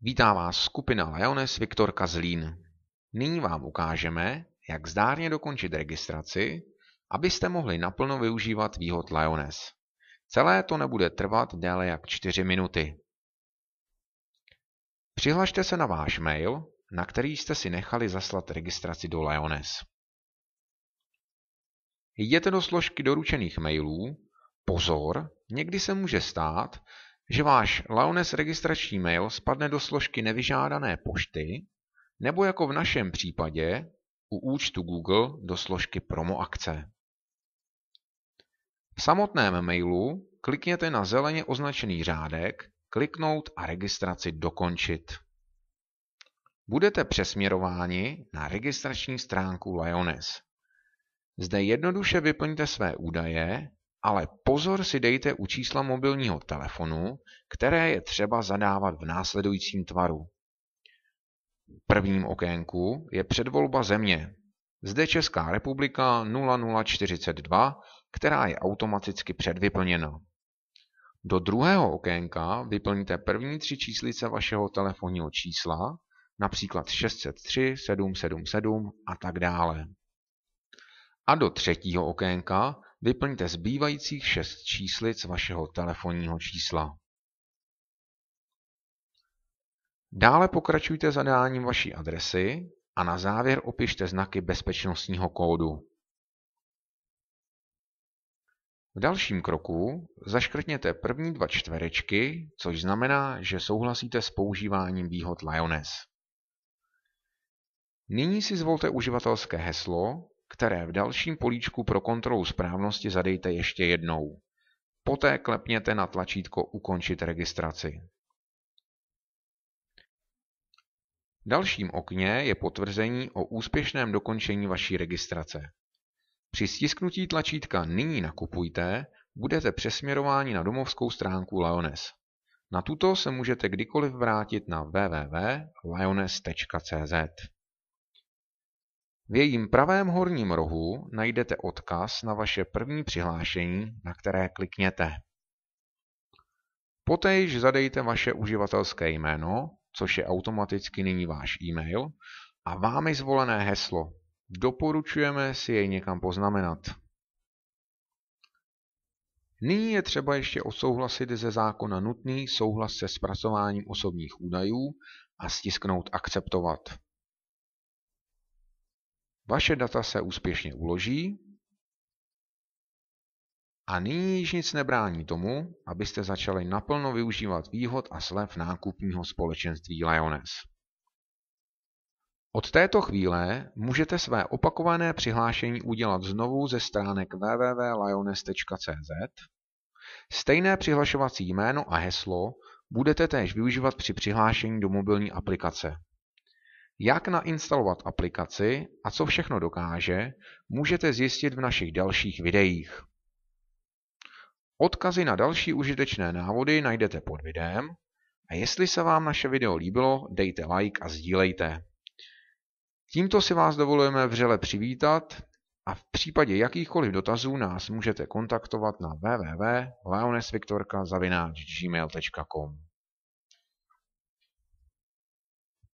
Vítá vás skupina Lioness Viktorka Zlín. Nyní vám ukážeme, jak zdárně dokončit registraci, abyste mohli naplno využívat výhod Lioness. Celé to nebude trvat déle jak 4 minuty. Přihlašte se na váš mail, na který jste si nechali zaslat registraci do Lioness. Jděte do složky doručených mailů. Pozor, někdy se může stát, že váš Lioness registrační mail spadne do složky nevyžádané pošty, nebo jako v našem případě u účtu Google do složky promo akce. V samotném mailu klikněte na zeleně označený řádek Kliknout a registraci dokončit. Budete přesměrováni na registrační stránku Lioness. Zde jednoduše vyplňte své údaje, ale pozor si dejte u čísla mobilního telefonu, které je třeba zadávat v následujícím tvaru. V prvním okénku je předvolba země. Zde Česká republika 0042, která je automaticky předvyplněna. Do druhého okénka vyplňte první 3 číslice vašeho telefonního čísla, například 603 777 a tak dále. A do třetího okénka vyplňte zbývajících 6 číslic vašeho telefonního čísla. Dále pokračujte zadáním vaší adresy a na závěr opište znaky bezpečnostního kódu. V dalším kroku zaškrtněte první 2 čtverečky, což znamená, že souhlasíte s používáním výhod Lioness. Nyní si zvolte uživatelské heslo, které v dalším políčku pro kontrolu správnosti zadejte ještě jednou. Poté klepněte na tlačítko Ukončit registraci. V dalším okně je potvrzení o úspěšném dokončení vaší registrace. Při stisknutí tlačítka Nyní nakupujte budete přesměrováni na domovskou stránku Lioness. Na tuto se můžete kdykoliv vrátit na www.lioness.cz. V jejím pravém horním rohu najdete odkaz na vaše první přihlášení, na které klikněte. Poté již zadejte vaše uživatelské jméno, což je automaticky nyní váš e-mail, a vámi zvolené heslo. Doporučujeme si jej někam poznamenat. Nyní je třeba ještě odsouhlasit ze zákona nutný souhlas se zpracováním osobních údajů a stisknout Akceptovat. Vaše data se úspěšně uloží a nyní již nic nebrání tomu, abyste začali naplno využívat výhod a slev nákupního společenství Lioness. Od této chvíle můžete své opakované přihlášení udělat znovu ze stránek www.lioness.cz. Stejné přihlašovací jméno a heslo budete též využívat při přihlášení do mobilní aplikace. Jak nainstalovat aplikaci a co všechno dokáže, můžete zjistit v našich dalších videích. Odkazy na další užitečné návody najdete pod videem a jestli se vám naše video líbilo, dejte like a sdílejte. Tímto si vás dovolujeme vřele přivítat a v případě jakýchkoliv dotazů nás můžete kontaktovat na www.lionessviktorka@gmail.com.